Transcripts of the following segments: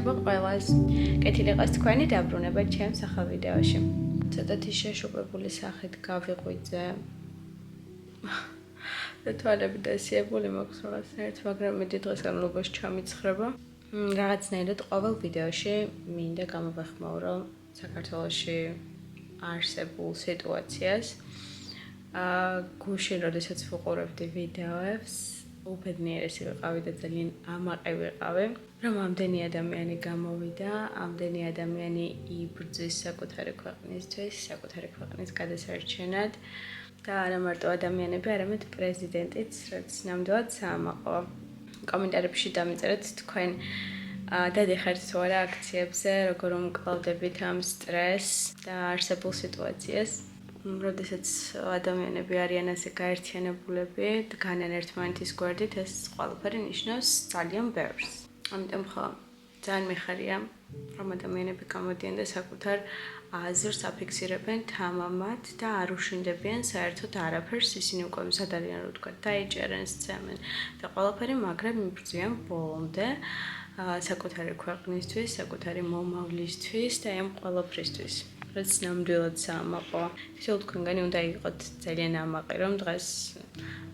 მოგესალმება ყველას. კეთილი იყოს თქვენი დაბრუნება ჩემს ახალ ვიდეოში. ცოტათი შეშუპებული სახით გავიღვიძე. და თვალები დასიებული მაქვს რაღაცნაირად, მაგრამ მე დღეს განმავლობაში ჩამიცხრება. რაღაცნაირად ყოველ ვიდეოში მინდა გამოვეხმაურო საქართველოში არსებულ სიტუაციას. გუშინ, როდესაც ვუყურებდი ვიდეოებს, უბედნიერესი ვიყავი და ძალიან ამაყი ვიყავი, რომ ამდენი ადამიანი გამოვიდა, ამდენი ადამიანი იბრძვის საკუთარი ქვეყნისთვის, საკუთარი ქვეყნის გადასარჩენად და არა მარტო ადამიანები, არამედ პრეზიდენტიც, რაც ნამდვილად საამაყოა. კომენტარებში დამიწერეთ თქვენ დადიხართ თუ არა აქციებზე, როგორ უმკლავდებით ამ სტრესს და არსებულ სიტუაციას. როდესაც ადამიანები არიან ასე გაერთიანებულები, დგანან ერთმანეთის გვერდით, ეს ყველაფერი ნიშნავს ძალიან ბევრს. ამიტომ ხო, ძალიან მიხარია, რომ ადამიანები გამოდიან და საკუთარ აზრს აფიქსირებენ თამამად და არ უშინდებიან საერთოდ არაფერს, ისინი უკვე მზად არიან, რომ თქვა, დაიჭერენ, სცემენ და ყველაფერი, მაგრამ იბრძვიან ბოლომდე საკუთარი ქვეყნისთვის, საკუთარი მომავლისთვის და ამ ყველაფრისთვის. რაც ნამდვილად საამაყოა. ისე თქვენგანი უნდა იყოთ ძალიან ამაყი, რომ დღეს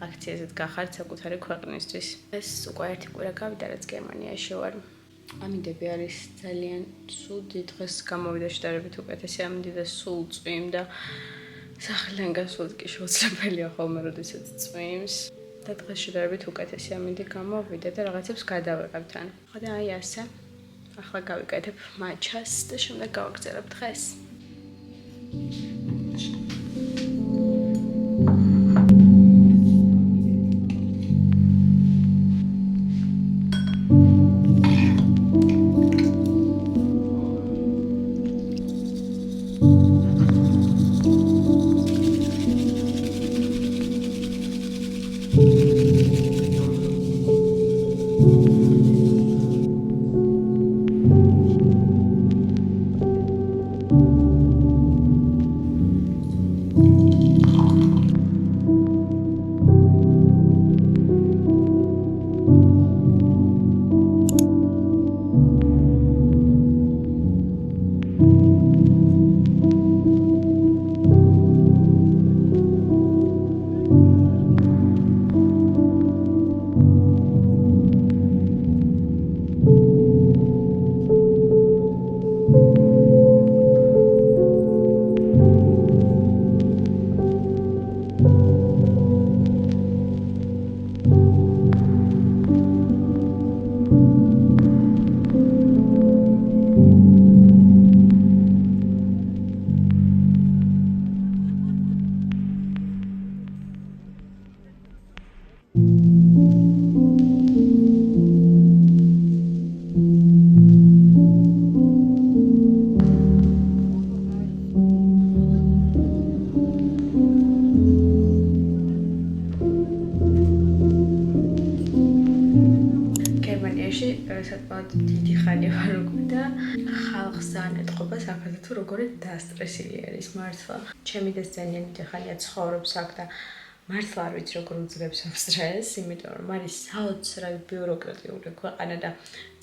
აქციაზეც გახართ საკუთარი ქვეყნისთვის. ეს უკვე ერთი კვირა გავიდა, რაც გერმანიაში ვარ. ამინდები არის ძალიან ცუდი, დღეს გამოვიდა შედარებით უკეთესი ამინდი და სულ წვიმდა. სახლიდან გასვლაც კი შეუძლებელია ხოლმე, როდესაც წვიმს. და დღეს შედარებით უკეთესი ამინდი გამოვიდა და რაღაცებს გადავეყებ თან. ხო და აი ასე. ახლა გავიკეთებ მაჩას და შემდეგ გავაგრძელებ დღეს. საკმაოდ დიდი ხანი ვარ უკვე და ხალხს ძალიან ეთყობა საფრთხე თუ როგორი დასტრესილი არის მართლა. ჩემი და ძალიან დიდი ხანია ცხოვრობს აქ და მართლა არ ვიცი როგორ უძლებს ამ სტრესს, იმიტომ რომ არის საოცრად ბიუროკრატიული ქვეყანა და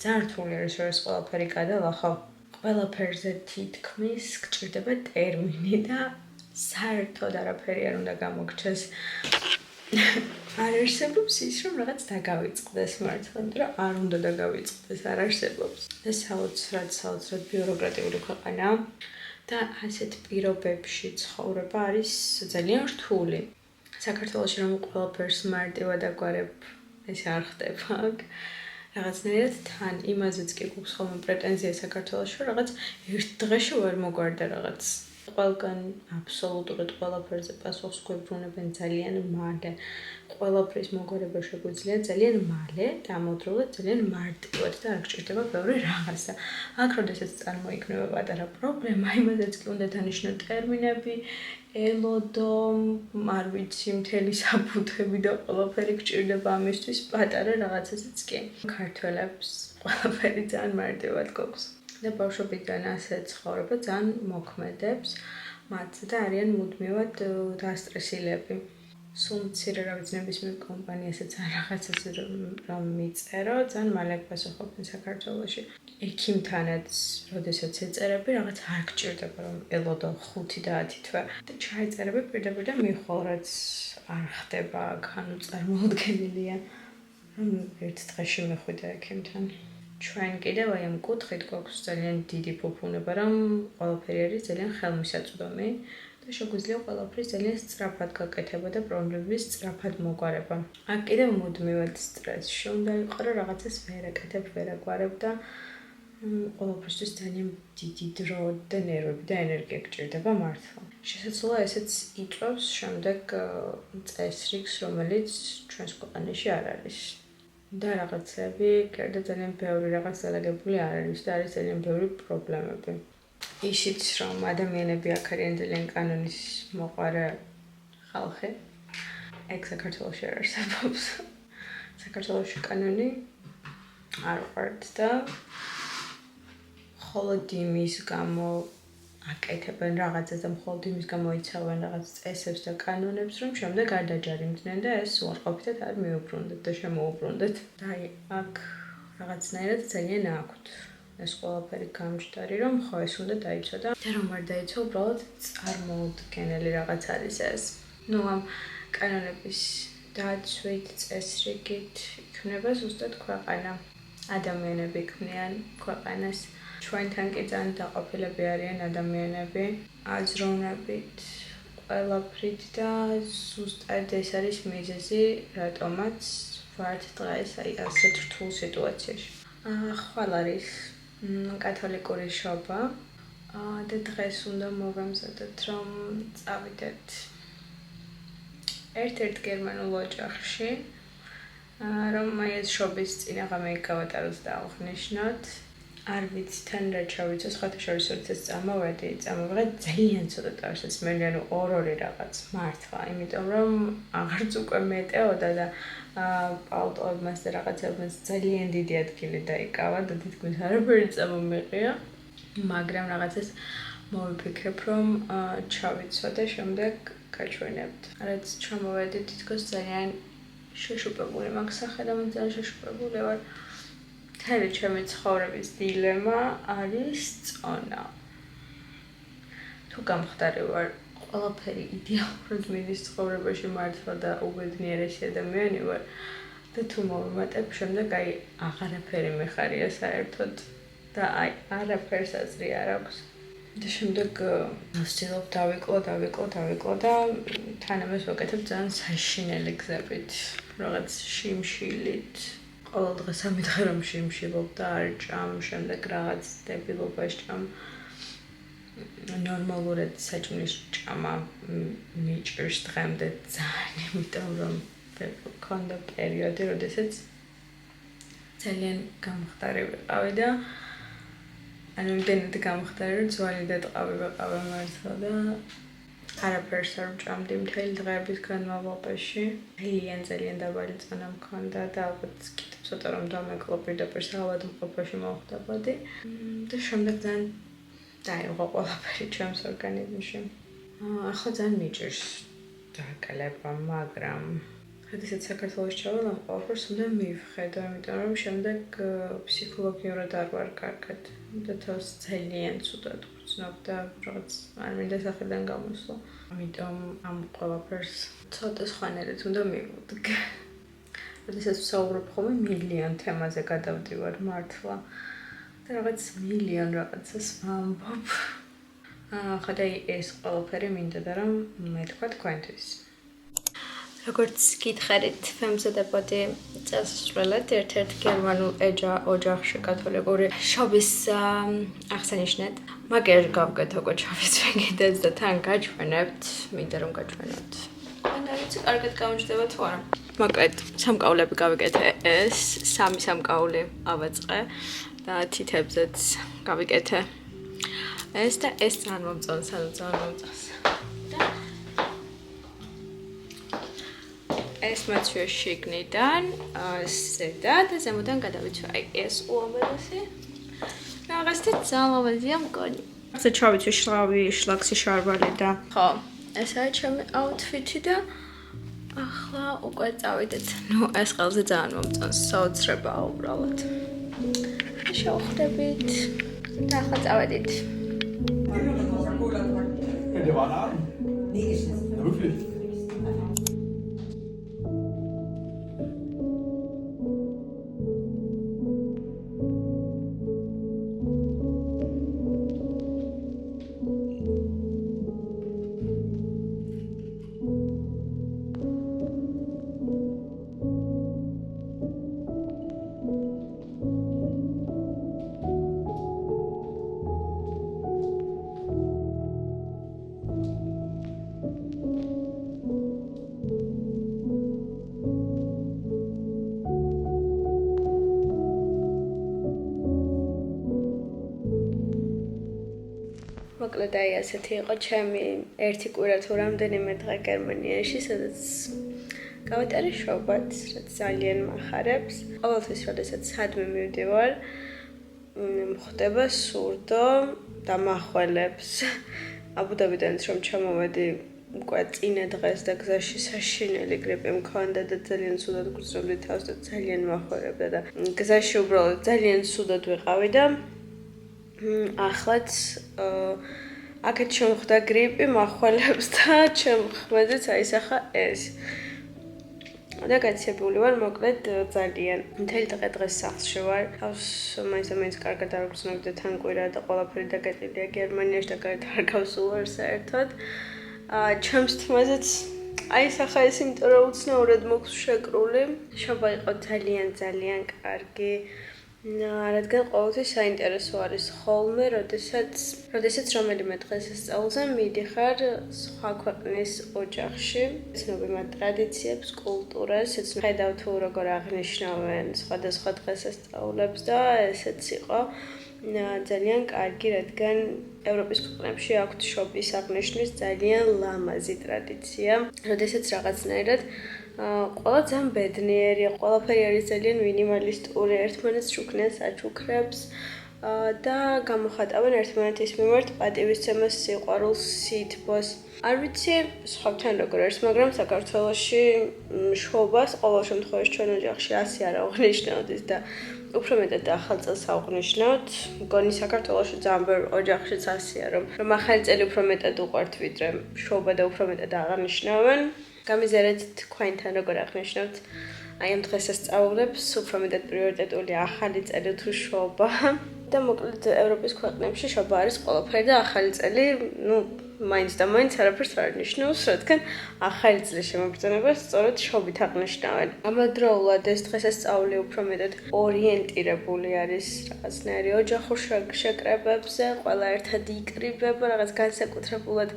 ძალიან რთული არის რომ ეს ყველაფერი გადალახო. ყველაფერზე თითქმის გჭირდება ტერმინი და საერთოდ არაფერი არ უნდა გამოგჩეს. არ არსებობს ის, რომ რაღაც დაგავიწყდეს მართლა, იმიტომ რომ არ უნდა დაგავიწყდეს, არ არსებობს. და საოცრად ბიუროკრატიული ქვეყანა და ასეთ პირობებში ცხოვრება არის ძალიან რთული. საქართველოში რომ ყველაფერს მარტივად აგვარებ, ეს არ ხდება. რაღაცნაირად თან იმაზეც კი გვაქვს ხოლმე პრეტენზია საქართველოში, რომ რაღაც ერთ დღეში ვერ მოგვარდა რაღაც. ყველგან აბსოლუტურად ყველაფერზე პასუხს გვებრუნებენ ძალიან მალე. ყველაფრის მოგვარება შეგვიძლია ძალიან მალე, დამოუკიდებლად ძალიან მარტივად და არ გჭირდება ბევრი რაღაცა. აქ როდესაც წარმოიქმნება პატარა პრობლემა, იმაზეც კი უნდა დანიშნო ტერმინები, ელოდო, არ ვიცი, მთელი საფუძვები და ყველაფერი გჭირდება ამისთვის პატარა რაღაცასაც კი. ქართველებს ყველაფერი ძალიან მარტივად გვაქვს. და ბავშვობიდან ასე ცხოვრება ძალიან მოქმედებს მათ და არიან მუდმივად დასტრესილები. სულ მცირე რა ვიცი ნებისმიერ კომპანიასაც ან რაღაცას რომ მიწერო, ძალიან მალე პასუხობენ საქართველოში. ექიმთანაც, როდესაც ეწერები, რაღაც არ გჭირდება რომ ელოდო 5 და 10 თვე. და ჩაიწერები პირდაპირ და მიხვალ, რაც არ ხდება, ანუ წარმოუდგენელია, რომ ერთ დღეში მეხვიდა ექიმთან. ჩვენ კიდევ აი ამ კუთხით გვაქვს ძალიან დიდი ფუფუნება, რომ ყველაფერი არის ძალიან ხელმისაწვდომი. და შეგვიძლია ყველაფრის ძალიან სწრაფად გაკეთება და პრობლემების სწრაფად მოგვარება. აქ კიდევ მუდმივად სტრესში უნდა იყო, რომ რაღაცას ვერ აკეთებ, ვერ აგვარებ და ყველაფრისთვის ძალიან დიდი დრო და ნერვები და ენერგია გჭირდება მართლა. შესაძლოა ესეც იწვევს შემდეგ წესრიგს, რომელიც ჩვენს ქვეყანაში არ არის. და რაღაცები, კიდევ ძალიან ბევრი რაღაც დალაგებული არ არის და არის ძალიან ბევრი პრობლემები. ისიც რომ ადამიანები აქ არიან ძალიან კანონის მოყვარე ხალხი. ეგ საქართველოში არ არსებობს. საქართველოში კანონი არ ვყართ და მხოლოდ იმის გამო აკეთებენ რაღაცას და მხოლოდ იმის გამო იცავენ რაღაც წესებს და კანონებს, რომ შემდეგ არ დაჯარიმდნენ და ეს უარყოფითად არ მიუბრუნდეთ და შემოუბრუნდეთ. და აი აქ რაღაცნაირად ძალიან აქვთ. ეს ყველაფერი გამჯდარი, რომ ხო ეს უნდა დაიცვა და რომ არ დაიცვა, უბრალოდ წარმოუდგენელი რაღაც არის ეს. ნუ ამ კანონების დაცვით, წესრიგით იქნება ზუსტად ქვეყანა. ადამიანები ქმნიან ქვეყანას. ჩვენთან კი ძალიან დაყოფილები არიან ადამიანები, აზროვნებით, ყველაფრით და ზუსტად ეს არის მიზეზი, რატომაც ვართ დღეს აი ასეთ რთულ სიტუაციაში. ხვალ არის კათოლიკური შობა და დღეს უნდა მოვამზადოთ, რომ წავიდეთ ერთ-ერთ გერმანულ ოჯახში, რომ აი ეს შობის წინაღამე იქ გავატაროთ და აღნიშნოთ. არ ვიცი თან რა ჩავიცოს, ხათაშორის როდესაც წამოვედი, ძალიან ცოტა ტარსეს მე ანუ ორ-ორი რაღაც მართლა, იმიტომ რომ აღარც უკვე მეტეოდა და პალტოებმაც და რაღაცებმაც ძალიან დიდი ადგილი დაიკავა და თითქმის არაფერი წამომეყია, მაგრამ რაღაცას მოვიფიქრებ, რომ ჩავიცვა და შემდეგ გაჩვენებთ. რაც ჩამოვედი თითქოს ძალიან შეშუპებული მაქვს სახელმწიფო, ძალიან შეშუპებული ვარ. მთელი ჩემი ცხოვრების დილემა არის წონა. თუ გამხდარი ვარ, ყველაფერი იდეალურად მიდის ცხოვრებაში მართლა და უბედნიერესი ადამიანი ვარ და თუ მოვიმატებ, შემდეგ აი აღარაფერი მეხარია საერთოდ და აი არაფერს აზრი არ აქვს. და შემდეგ ვცდილობ დავიკლო და თან ამას ვაკეთებ ძალიან საშინელი გზებით, რაღაც შიმშილით. ყოველ დღეს ამითხე რომ შიმშილობ და არ ჭამ, შემდეგ რაღაც დებილობას ჭამ. ნორმალურად საჭმლის ჭამა მიჭირს დღემდე ძალიან, იმიტომ რომ მქონდა პერიოდი, როდესაც ძალიან გამხდარი ვიყავი და ანუ იმდენად გამხდარი, რომ ძვალი და ტყავი ვიყავი მართლა და არაფერს არ ვჭამდი მთელი დღეების განმავლობაში. ძალიან დაბალი წონა მქონდა და ალბათ კიდევ ცოტა რომ დამეკლო პირდაპირ საავადმყოფოში მოვხდებოდი. და შემდეგ ძალიან დაიღო ყველაფერი ჩემს ორგანიზმში. ახლა ძალიან მიჭირს დაკალება, მაგრამ როდესაც საქართველოს ჩავალ, ამ ყველაფერს უნდა მივხედო, იმიტომ რომ შემდეგ ფსიქოლოგიურად არ ვარ კარგად და თავს ძალიან ცუდად ვგრძნობ და რაღაც არ მინდა სახელიდან გამოსვლა. ამიტომ ამ ყველაფერს ცოტა სხვანაირად უნდა მივუდგე. როდესაც ვსაუბრობ ხოლმე მილიონ თემაზე გადავდივარ მართლა და რაღაც მილიონ რაღაცას ვამბობ. ხოდა ეს ყველაფერი მინდა და რომ მეთქვა თქვენთვის. როგორც გითხარით, ვემზადებოდი წესრიგად ერთ-ერთ გერმანულ ოჯახში კათოლიკური შობის აღსანიშნად. მაგერ გავგეთ უკვე ჩავის ვენგედაც და თან გაჩვენებთ, მინდა რომ გაჩვენოთ. და ვიცი, კარგად გამიჯდება თუ არა. მოკლედ, სამკაულები გავიკეთე ეს, 3 სამკაული ავაწყე და თითებზეც გავიკეთე ეს და ეს ძალიან მომწონს. ეს მოცვია შიგნიდან, ზედა და ზემოდან გადავიცვა აი ეს უამრავი. რაღაცა ძალიან მომაზია მგონი. ასე ჩავიცვი შლაქსი შარვალი და ხო, ეს არის ჩემი აუთფიტი და ახლა უკვე წავიდეთ. ნუ ეს ყველაზე ძალიან მომწონს, საოცრებაა უბრალოდ. შევხვდებით და ახლა წავედით. Der war ein Abend. Nee, geschnitten. Wirklich? მოკლედ აი ასეთი იყო ჩემი ერთი კვირა თუ რამდენიმე დღე გერმანიაში, სადაც გავატარე შობად, რაც ძალიან მახარებს. ყოველთვის, როდესაც სადმე მივდივარ, მხდება სურდო და მახველებს. აბუდაბიდანაც რომ ჩამოვედი უკვე წინა დღეს და გზაში საშინელი გრიპი მქონდა და ძალიან ცუდად გრძნობდი თავს და ძალიან მახველებდა და გზაში უბრალოდ ძალიან ცუდად ვიყავი და ახლაც აქეთ შემხვდა გრიპი, მახველებს და ჩემ ხვედრიც აისახა ეს. და გაცილებული ვარ, მოკლედ ძალიან. მთელი დღეს სახლში ვარ. თავს მაინც კარგად არ გრძნობდი და თან კვირა და ყველაფერი დაგეტილია გერმანიაში და კარგად არ გავსულვარ საერთოდ. ჩემს თმაზეც აისახა ეს, იმიტომ რომ უცნაურად მოქვს შეკრული. შობა იყო ძალიან კარგი. რადგან ყოველთვის საინტერესო არის ხოლმე, როდესაც რომელიმე დღესასწაულზე მიდიხარ სხვა ქვეყნის ოჯახში, ეცნობი მათ ტრადიციებს, კულტურას, ხედავ თუ როგორ აღნიშნავენ სხვადასხვა დღესასწაულებს და ესეც იყო ძალიან კარგი, რადგან ევროპის ქვეყნებში აქვთ შობის აღნიშვნის ძალიან ლამაზი ტრადიცია, როდესაც რაღაცნაირად ყველა ძალიან ბედნიერია, ყველაფერი არის ძალიან მინიმალისტური, ერთმანეთს შუქნიან საჩუქრებს და გამოხატავენ ერთმანეთის მიმართ პატივისცემას, სიყვარულს, სითბოს. არ ვიცი სხვებთან როგორ არის, მაგრამ საქართველოში შობას ყოველ შემთხვევაში ჩვენ ოჯახში ასე არ აღნიშნავთ და უფრო მეტად ახალ წელს აღნიშნავთ. მგონი საქართველოში ძალიან ბევრ ოჯახშიც ასეა, რომ ახალი წელი უფრო მეტად უყვართ ვიდრე შობა და უფრო მეტად აღნიშნავენ. გამიზარეთ თქვენთან როგორ აღნიშნავთ აი ამ დღესასწაულებს, უფრო მეტად პრიორიტეტული ახალი წელი თუ შობა. და მოკლედ ევროპის ქვეყნებში შობა არის ყველაფერი და ახალი წელი, მაინც არაფერს არ ნიშნავს, რადგან ახალი წლის შემოგრძნებას სწორედ შობით აღნიშნავენ. ამავდროულად ეს დღესასწაული უფრო მეტად ორიენტირებული არის რაღაცნაირი ოჯახურ შეკრებებზე, ყველა ერთად იკრიბება, რაღაც განსაკუთრებულად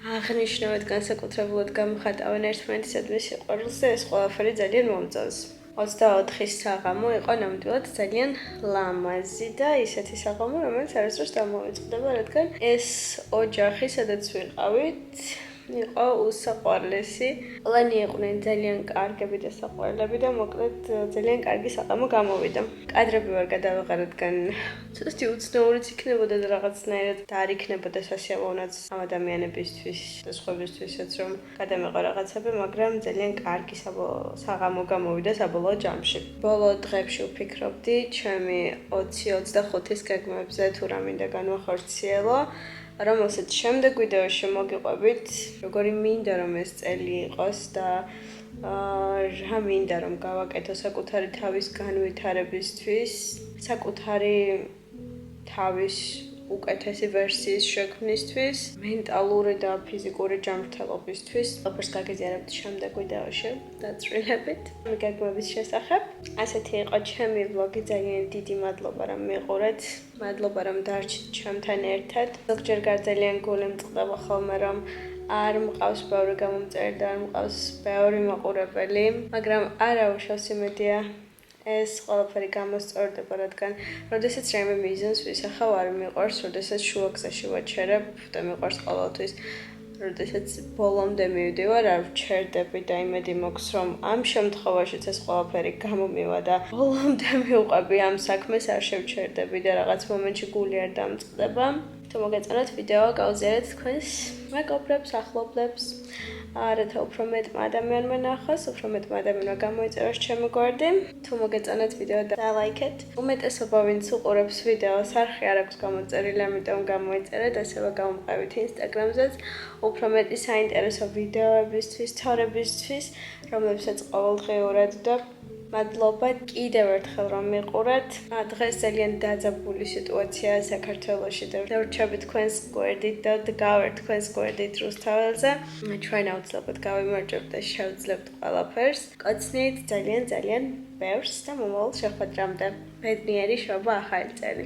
აღნიშნავენ, განსაკუთრებულად გამოხატავენ ერთმანეთისადმი სიყვარულს და ეს ყველაფერი ძალიან მომწონს. 24-ის საღამო იყო ნამდვილად ძალიან ლამაზი და ისეთი საღამო, რომელიც არასდროს დამოვიწყდება, რადგან ეს ოჯახი, სადაც ვიყავით, იყო უსაყვარლესი. ყველანი იყვნენ ძალიან კარგები და საყვარლები და მოკლედ ძალიან კარგი საღამო გამოვიდა. კადრები ვარ გადავიღე, რადგან ცოტათი უცნაურიც იქნებოდა და რაღაცნაირად და არ იქნებოდა სასიამოვნოც ამ ადამიანებისთვის და სხვებისთვისაც, რომ გადამეყო რაღაცები, მაგრამ ძალიან კარგი საღამო გამოვიდა საბოლოო ჯამში. ბოლო დღეებში ვფიქრობდი ჩემი 20-25-ის გეგმებზე თუ რა მინდა განვახორციელო, რომელსაც შემდეგ ვიდეოში მოგიყვებით, როგორი მინდა რომ ეს წელი იყოს და რა მინდა რომ გავაკეთო საკუთარი თავის განვითარებისთვის, საკუთარი თავის უკეთესი ვერსიის შექმნისთვის, მენტალური და ფიზიკური ჯანმრთელობისთვის. ყველაფერს გაგიზიარებთ შემდეგ ვიდეოში, დაწვრილებით გეგმების შესახებ. ასეთი იყო ჩემი ვლოგი, ძალიან დიდი მადლობა რომ მიყურეთ. მადლობა რომ დარჩით ჩემთან ერთად. ზოგჯერ ძალიან გული მწყდება ხოლმე რომ არ მყავს ბევრი გამომწერი და არ მყავს ბევრი მაყურებელი, მაგრამ არა უშავს იმედია ეს ყველაფერი გამოსწორდება, რადგან როდესაც რაიმე მიზანს ვისახავ არ მიყვარს, როდესაც შუაგზაში ვაჩერებ და მიყვარს ყოველთვის, როდესაც ბოლომდე მივდივარ, არ ვჩერდები და იმედი მაქვს, რომ ამ შემთხვევაშიც ეს ყველაფერი გამომივა და ბოლომდე მივყვები ამ საქმეს, არ შევჩერდები და რაღაც მომენტში გული არ დამწყდება. თუ მოგეწონათ ვიდეო, გავუზიარეთ თქვენს მეგობრებს, ახლობლებს. რათა უფრო მეტმა ადამიანმა ნახოს, უფრო მეტმა ადამიანმა გამოიწეროს ჩემი გვერდი. თუ მოგეწონათ ვიდეო და ლაიქეთ. უმეტესობა ვინც უყურებს ვიდეოს არხი არ აქვს გამოწერილი, ამიტომ გამოიწერეთ, ასევე გამომყევით Instagram-ზეც. უფრო მეტი საინტერესო ვიდეოებისთვის, თორებისთვის, რომლებსაც ყოველდღიურად და მადლობა კიდევ ერთხელ რომ მიყურეთ. დღეს ძალიან დაძაბული სიტუაციაა საქართველოში და ვრჩები თქვენს გვერდით და დგავერთ თქვენს გვერდით რუსთაველზე. ჩვენ აუცილებლად გავიმარჯვებთ და შევძლებთ ყველაფერს. კოცნით ძალიან ბევრს და მომავალ შეხვედრამდე. ბედნიერი შობა ახალი წელი.